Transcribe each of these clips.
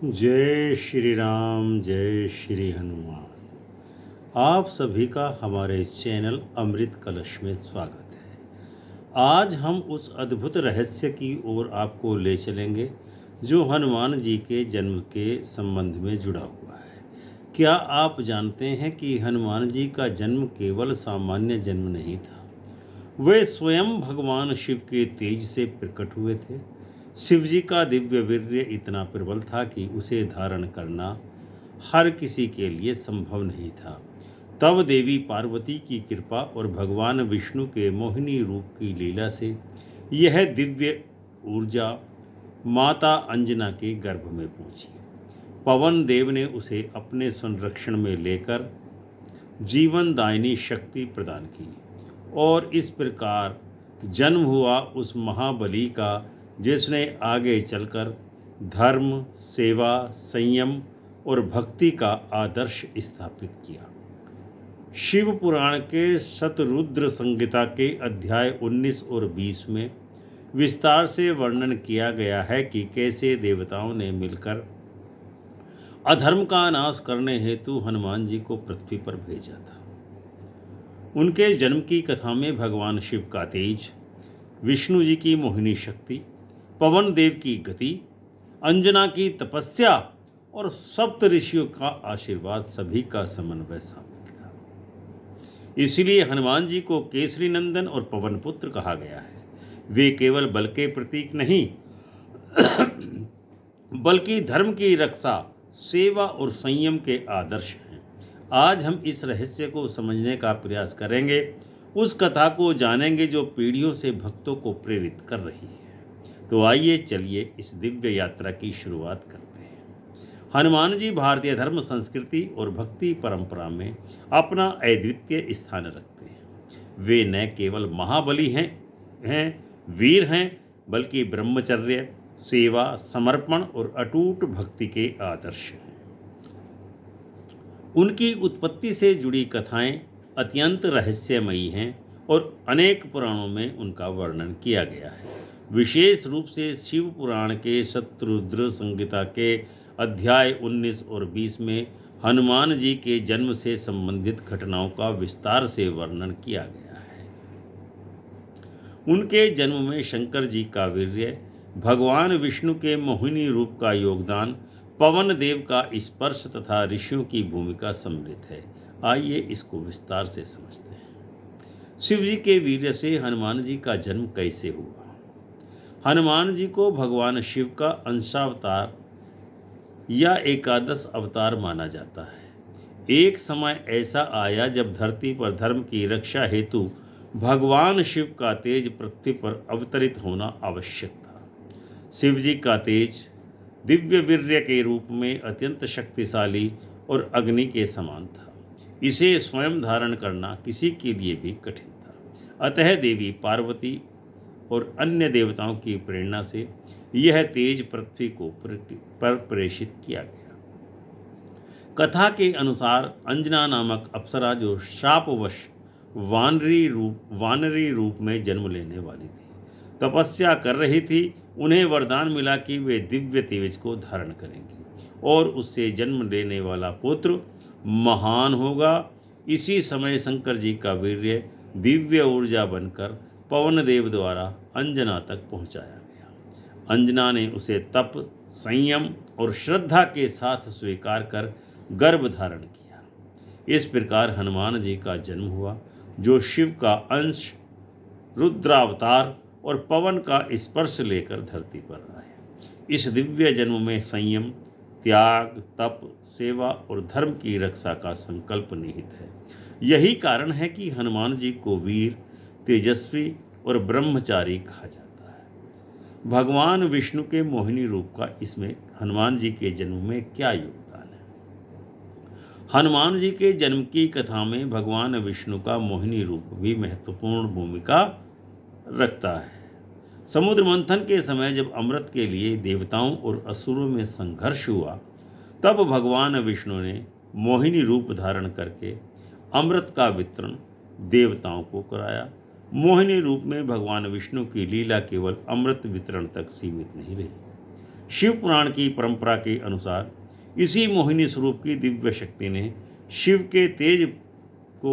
जय श्री राम, जय श्री हनुमान। आप सभी का हमारे चैनल अमृत कलश में स्वागत है। आज हम उस अद्भुत रहस्य की ओर आपको ले चलेंगे जो हनुमान जी के जन्म के संबंध में जुड़ा हुआ है। क्या आप जानते हैं कि हनुमान जी का जन्म केवल सामान्य जन्म नहीं था, वे स्वयं भगवान शिव के तेज से प्रकट हुए थे। शिव जी का दिव्य वीर्य इतना प्रबल था कि उसे धारण करना हर किसी के लिए संभव नहीं था। तब देवी पार्वती की कृपा और भगवान विष्णु के मोहिनी रूप की लीला से यह दिव्य ऊर्जा माता अंजना के गर्भ में पहुंची। पवन देव ने उसे अपने संरक्षण में लेकर जीवनदायिनी शक्ति प्रदान की और इस प्रकार जन्म हुआ उस महाबली का जिसने आगे चलकर धर्म, सेवा, संयम और भक्ति का आदर्श स्थापित किया। शिव पुराण के शतरुद्र संहिता के अध्याय 19 और 20 में विस्तार से वर्णन किया गया है कि कैसे देवताओं ने मिलकर अधर्म का नाश करने हेतु हनुमान जी को पृथ्वी पर भेजा था। उनके जन्म की कथा में भगवान शिव का तेज, विष्णु जी की मोहिनी शक्ति, पवन देव की गति, अंजना की तपस्या और सप्त ऋषियों का आशीर्वाद सभी का समन्वय शामिल था। इसलिए हनुमान जी को केसरी नंदन और पवन पुत्र कहा गया है। वे केवल बल के प्रतीक नहीं बल्कि धर्म की रक्षा, सेवा और संयम के आदर्श हैं। आज हम इस रहस्य को समझने का प्रयास करेंगे, उस कथा को जानेंगे जो पीढ़ियों से भक्तों को प्रेरित कर रही है। तो आइए चलिए इस दिव्य यात्रा की शुरुआत करते हैं। हनुमान जी भारतीय धर्म, संस्कृति और भक्ति परंपरा में अपना अद्वितीय स्थान रखते हैं। वे न केवल महाबली हैं वीर हैं, बल्कि ब्रह्मचर्य, सेवा, समर्पण और अटूट भक्ति के आदर्श हैं। उनकी उत्पत्ति से जुड़ी कथाएं अत्यंत रहस्यमयी हैं और अनेक पुराणों में उनका वर्णन किया गया है। विशेष रूप से शिव पुराण के शतरुद्र संहिता के अध्याय 19 और 20 में हनुमान जी के जन्म से संबंधित घटनाओं का विस्तार से वर्णन किया गया है। उनके जन्म में शंकर जी का वीर्य, भगवान विष्णु के मोहिनी रूप का योगदान, पवन देव का स्पर्श तथा ऋषियों की भूमिका सम्मिलित है। आइए इसको विस्तार से समझते हैं। शिव जी के वीर्य से हनुमान जी का जन्म कैसे हुआ? हनुमान जी को भगवान शिव का अंशावतार या एकादश अवतार माना जाता है। एक समय ऐसा आया जब धरती पर धर्म की रक्षा हेतु भगवान शिव का तेज पृथ्वी पर अवतरित होना आवश्यक था। शिव जी का तेज दिव्य वीर्य के रूप में अत्यंत शक्तिशाली और अग्नि के समान था। इसे स्वयं धारण करना किसी के लिए भी कठिन था। अतः देवी पार्वती और अन्य देवताओं की प्रेरणा से यह तेज पृथ्वी को पर प्रेषित किया गया। कथा के अनुसार अंजना नामक अप्सरा, जो शापवश वानरी रूप में जन्म लेने वाली थी, तपस्या कर रही थी। उन्हें वरदान मिला कि वे दिव्य तेज को धारण करेंगी और उससे जन्म लेने वाला पुत्र महान होगा। इसी समय शंकर जी का वीर्य दिव्य ऊर्जा बनकर पवन देव द्वारा अंजना तक पहुंचाया गया। अंजना ने उसे तप, संयम और श्रद्धा के साथ स्वीकार कर गर्भ धारण किया। इस प्रकार हनुमान जी का जन्म हुआ, जो शिव का अंश, रुद्रावतार और पवन का स्पर्श लेकर धरती पर आए। इस दिव्य जन्म में संयम, त्याग, तप, सेवा और धर्म की रक्षा का संकल्प निहित है। यही कारण है कि हनुमान जी को वीर, तेजस्वी और ब्रह्मचारी कहा जाता है। भगवान विष्णु के मोहिनी रूप का इसमें हनुमान जी के जन्म में क्या योगदान है? हनुमान जी के जन्म की कथा में भगवान विष्णु का मोहिनी रूप भी महत्वपूर्ण भूमिका रखता है। समुद्र मंथन के समय जब अमृत के लिए देवताओं और असुरों में संघर्ष हुआ, तब भगवान विष्णु ने मोहिनी रूप धारण करके अमृत का वितरण देवताओं को कराया। मोहिनी रूप में भगवान विष्णु की लीला केवल अमृत वितरण तक सीमित नहीं रही। शिव पुराण की परंपरा के अनुसार इसी मोहिनी स्वरूप की दिव्य शक्ति ने शिव के तेज को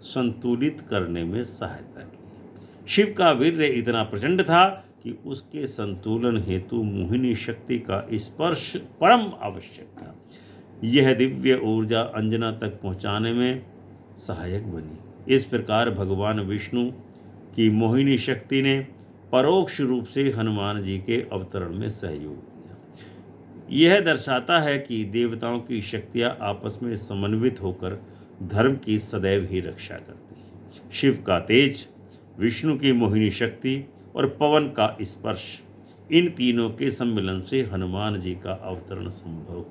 संतुलित करने में सहायता की। शिव का वीर्य इतना प्रचंड था कि उसके संतुलन हेतु मोहिनी शक्ति का स्पर्श परम आवश्यक था। यह दिव्य ऊर्जा अंजना तक पहुंचाने में सहायक बनी। इस प्रकार भगवान विष्णु की मोहिनी शक्ति ने परोक्ष रूप से हनुमान जी के अवतरण में सहयोग दिया। यह दर्शाता है कि देवताओं की शक्तियां आपस में समन्वित होकर धर्म की सदैव ही रक्षा करती हैं। शिव का तेज, विष्णु की मोहिनी शक्ति और पवन का स्पर्श, इन तीनों के सम्मिलन से हनुमान जी का अवतरण संभव हुआ।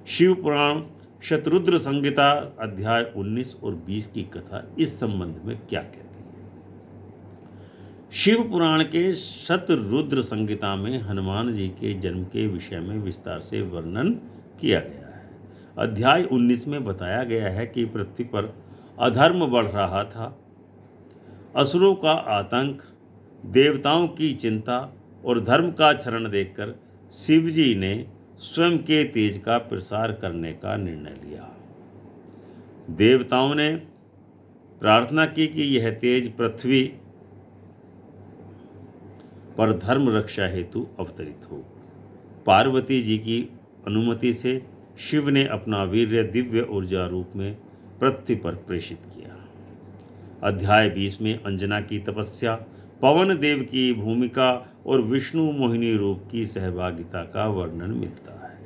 शिव पुराण शतरुद्र संहिता अध्याय 19 और 20 की कथा इस संबंध में क्या कहती है? शिव पुराण के शतरुद्र संहिता में हनुमान जी के जन्म के विषय में विस्तार से वर्णन किया गया है। अध्याय 19 में बताया गया है कि पृथ्वी पर अधर्म बढ़ रहा था। असुरों का आतंक, देवताओं की चिंता और धर्म का क्षरण देखकर शिवजी ने स्वयं के तेज का प्रसार करने का निर्णय लिया। देवताओं ने प्रार्थना की कि यह तेज पृथ्वी पर धर्म रक्षा हेतु अवतरित हो। पार्वती जी की अनुमति से शिव ने अपना वीर्य दिव्य ऊर्जा रूप में पृथ्वी पर प्रेषित किया। अध्याय 20 में अंजना की तपस्या, पवन देव की भूमिका और विष्णु मोहिनी रूप की सहभागिता का वर्णन मिलता है।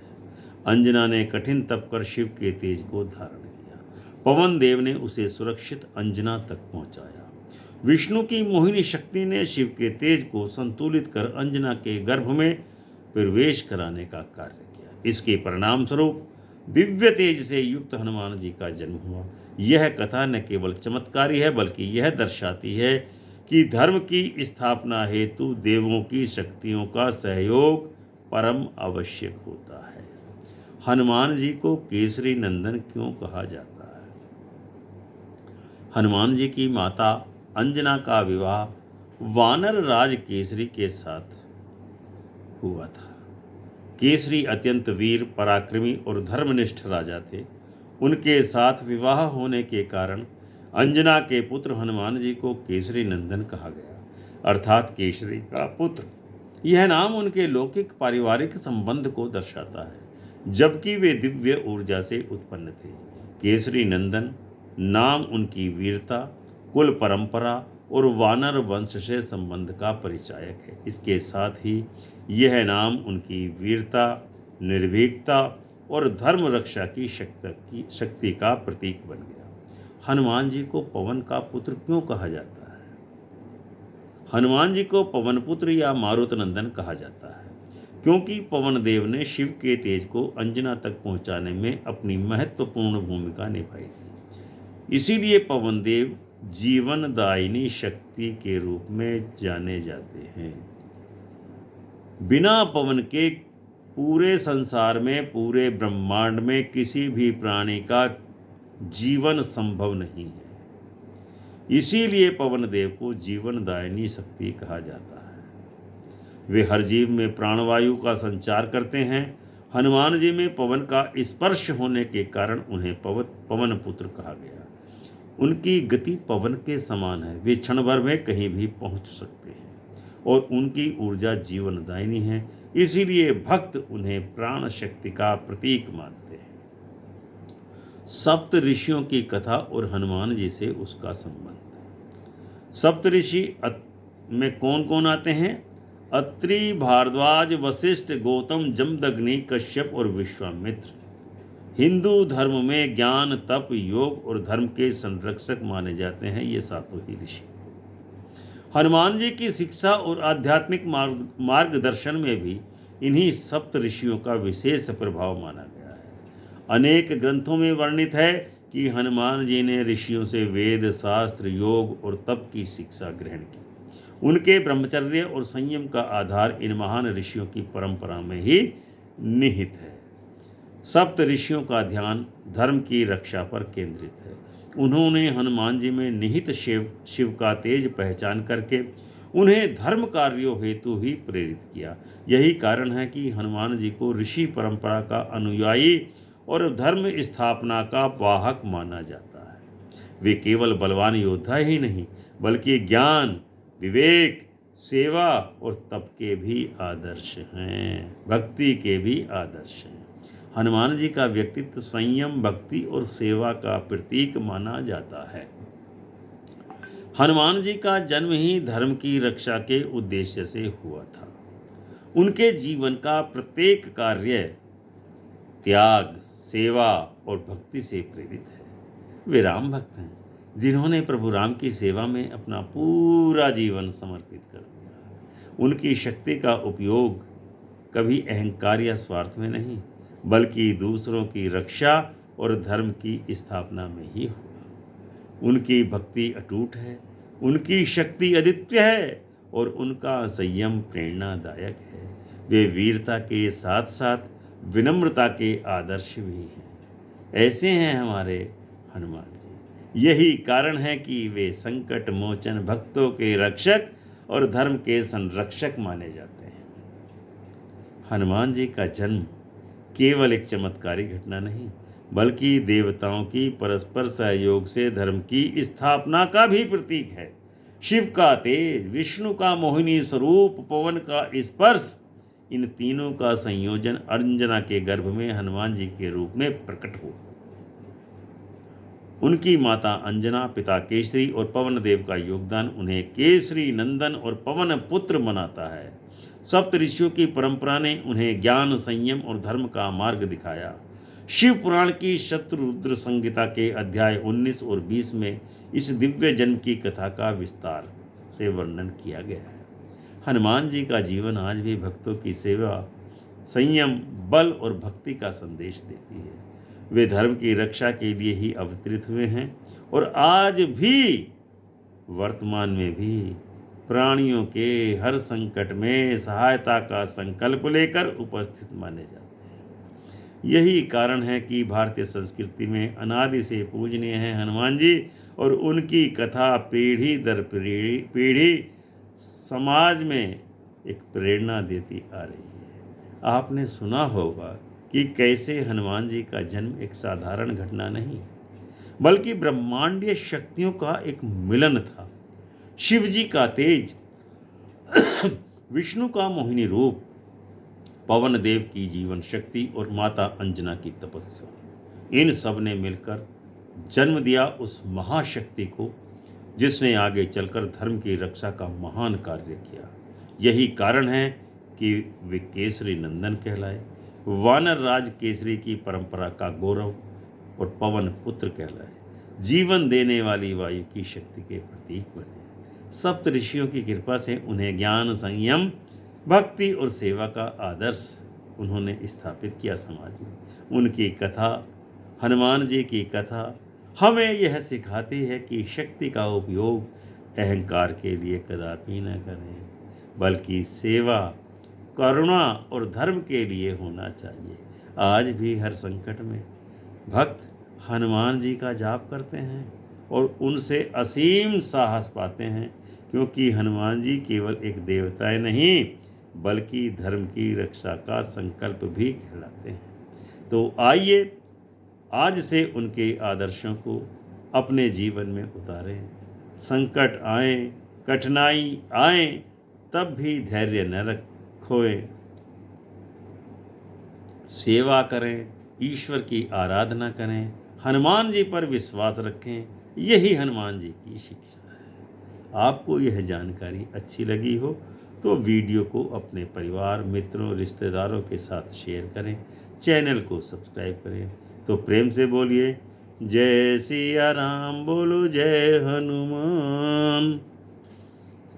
अंजना ने कठिन तप कर शिव के तेज को धारण किया। पवन देव ने उसे सुरक्षित अंजना तक पहुंचाया। विष्णु की मोहिनी शक्ति ने शिव के तेज को संतुलित कर अंजना के गर्भ में प्रवेश कराने का कार्य किया। इसके परिणाम स्वरूप दिव्य तेज से युक्त हनुमान जी का जन्म हुआ। यह कथा न केवल चमत्कारी है बल्कि यह दर्शाती है कि धर्म की स्थापना हेतु देवों की शक्तियों का सहयोग परम आवश्यक होता है। हनुमान जी को केसरी नंदन क्यों कहा जाता है? हनुमान जी की माता अंजना का विवाह वानर राज केसरी के साथ हुआ था। केसरी अत्यंत वीर, पराक्रमी और धर्मनिष्ठ राजा थे। उनके साथ विवाह होने के कारण अंजना के पुत्र हनुमान जी को केसरी नंदन कहा गया, अर्थात केसरी का पुत्र। यह नाम उनके लौकिक पारिवारिक संबंध को दर्शाता है, जबकि वे दिव्य ऊर्जा से उत्पन्न थे। केसरी नंदन नाम उनकी वीरता, कुल परंपरा और वानर वंश से संबंध का परिचायक है। इसके साथ ही यह नाम उनकी वीरता, निर्भीकता और धर्म रक्षा की शक्ति का प्रतीक बन गया। हनुमान जी को पवन का पुत्र क्यों कहा जाता है? हनुमान जी को पवन पुत्र या मारुत नंदन कहा जाता है क्योंकि पवन देव ने शिव के तेज को अंजना तक पहुंचाने में अपनी महत्वपूर्ण भूमिका निभाई थी। इसीलिए पवन देव जीवनदायिनी शक्ति के रूप में जाने जाते हैं। बिना पवन के पूरे संसार में, पूरे ब्रह्मांड में किसी भी प्राणी का जीवन संभव नहीं है। इसीलिए पवन देव को जीवनदायिनी शक्ति कहा जाता है। वे हर जीव में प्राणवायु का संचार करते हैं। हनुमान जी में पवन का स्पर्श होने के कारण उन्हें पवन पुत्र कहा गया। उनकी गति पवन के समान है। वे क्षण भर में कहीं भी पहुंच सकते हैं और उनकी ऊर्जा जीवनदायिनी है। इसीलिए भक्त उन्हें प्राण शक्ति का प्रतीक मानते हैं। सप्त ऋषियों की कथा और हनुमान जी से उसका संबंध। सप्त ऋषि में कौन कौन आते हैं? अत्रि, भारद्वाज, वशिष्ठ, गौतम, जमदग्नि, कश्यप और विश्वामित्र। हिंदू धर्म में ज्ञान, तप, योग और धर्म के संरक्षक माने जाते हैं ये सातों ही ऋषि। हनुमान जी की शिक्षा और आध्यात्मिक मार्गदर्शन में भी इन्हीं सप्त ऋषियों का विशेष प्रभाव माना गया है। अनेक ग्रंथों में वर्णित है कि हनुमान जी ने ऋषियों से वेद, शास्त्र, योग और तप की शिक्षा ग्रहण की। उनके ब्रह्मचर्य और संयम का आधार इन महान ऋषियों की परंपरा में ही निहित है। सप्त ऋषियों का ध्यान धर्म की रक्षा पर केंद्रित है। उन्होंने हनुमान जी में निहित शिव का तेज पहचान करके उन्हें धर्म कार्यों हेतु ही प्रेरित किया। यही कारण है कि हनुमान जी को ऋषि परंपरा का अनुयायी और धर्म स्थापना का वाहक माना जाता है। वे केवल बलवान योद्धा ही नहीं, बल्कि ज्ञान, विवेक, सेवा और तप के भी आदर्श हैं, भक्ति के भी आदर्श हैं। हनुमान जी का व्यक्तित्व संयम, भक्ति और सेवा का प्रतीक माना जाता है। हनुमान जी का जन्म ही धर्म की रक्षा के उद्देश्य से हुआ था। उनके जीवन का प्रत्येक कार्य त्याग, सेवा और भक्ति से प्रेरित है। वे राम भक्त हैं, जिन्होंने प्रभु राम की सेवा में अपना पूरा जीवन समर्पित कर दिया। उनकी शक्ति का उपयोग कभी अहंकार या स्वार्थ में नहीं, बल्कि दूसरों की रक्षा और धर्म की स्थापना में ही हुआ। उनकी भक्ति अटूट है, उनकी शक्ति अद्वितीय है और उनका संयम प्रेरणादायक है। वे वीरता के साथ साथ विनम्रता के आदर्श भी हैं। ऐसे हैं हमारे हनुमान जी। यही कारण है कि वे संकट मोचन, भक्तों के रक्षक और धर्म के संरक्षक माने जाते हैं। हनुमान जी का जन्म केवल एक चमत्कारी घटना नहीं, बल्कि देवताओं की परस्पर सहयोग से धर्म की स्थापना का भी प्रतीक है। शिव का तेज, विष्णु का मोहिनी स्वरूप, पवन का स्पर्श, इन तीनों का संयोजन अंजना के गर्भ में हनुमान जी के रूप में प्रकट हुआ। उनकी माता अंजना, पिता केसरी और पवन देव का योगदान उन्हें केसरी नंदन और पवन पुत्र बनाता है। सप्त ऋषियों की परंपरा ने उन्हें ज्ञान, संयम और धर्म का मार्ग दिखाया। शिव पुराण की शत्रुरुद्र संहिता के अध्याय 19 और 20 में इस दिव्य जन्म की कथा का विस्तार से वर्णन किया गया है। हनुमान जी का जीवन आज भी भक्तों की सेवा, संयम, बल और भक्ति का संदेश देती है। वे धर्म की रक्षा के लिए ही अवतरित हुए हैं और आज भी, वर्तमान में भी प्राणियों के हर संकट में सहायता का संकल्प लेकर उपस्थित माने जाते हैं। यही कारण है कि भारतीय संस्कृति में अनादि से पूजनीय हैं हनुमान जी और उनकी कथा पीढ़ी दर पीढ़ी समाज में एक प्रेरणा देती आ रही है। आपने सुना होगा कि कैसे हनुमान जी का जन्म एक साधारण घटना नहीं, बल्कि ब्रह्मांडीय शक्तियों का एक मिलन था। शिव जी का तेज, विष्णु का मोहिनी रूप, पवन देव की जीवन शक्ति और माता अंजना की तपस्या, इन सब ने मिलकर जन्म दिया उस महाशक्ति को जिसने आगे चलकर धर्म की रक्षा का महान कार्य किया। यही कारण है कि वे केसरी नंदन कहलाए, वानर राज केसरी की परंपरा का गौरव और पवन पुत्र कहलाए, जीवन देने वाली वायु की शक्ति के प्रतीक बने। सप्त ऋषियों की कृपा से उन्हें ज्ञान, संयम, भक्ति और सेवा का आदर्श उन्होंने स्थापित किया समाज में। उनकी कथा, हनुमान जी की कथा हमें यह सिखाती है कि शक्ति का उपयोग अहंकार के लिए कदापि न करें, बल्कि सेवा, करुणा और धर्म के लिए होना चाहिए। आज भी हर संकट में भक्त हनुमान जी का जाप करते हैं और उनसे असीम साहस पाते हैं, क्योंकि हनुमान जी केवल एक देवता नहीं, बल्कि धर्म की रक्षा का संकल्प भी कहलाते हैं। तो आइए आज से उनके आदर्शों को अपने जीवन में उतारें। संकट आए, कठिनाई आए, तब भी धैर्य न खोएं, सेवा करें, ईश्वर की आराधना करें, हनुमान जी पर विश्वास रखें। यही हनुमान जी की शिक्षा है। आपको यह जानकारी अच्छी लगी हो तो वीडियो को अपने परिवार, मित्रों, रिश्तेदारों के साथ शेयर करें, चैनल को सब्सक्राइब करें। तो प्रेम से बोलिए जय सिया राम, बोलो जय हनुमान।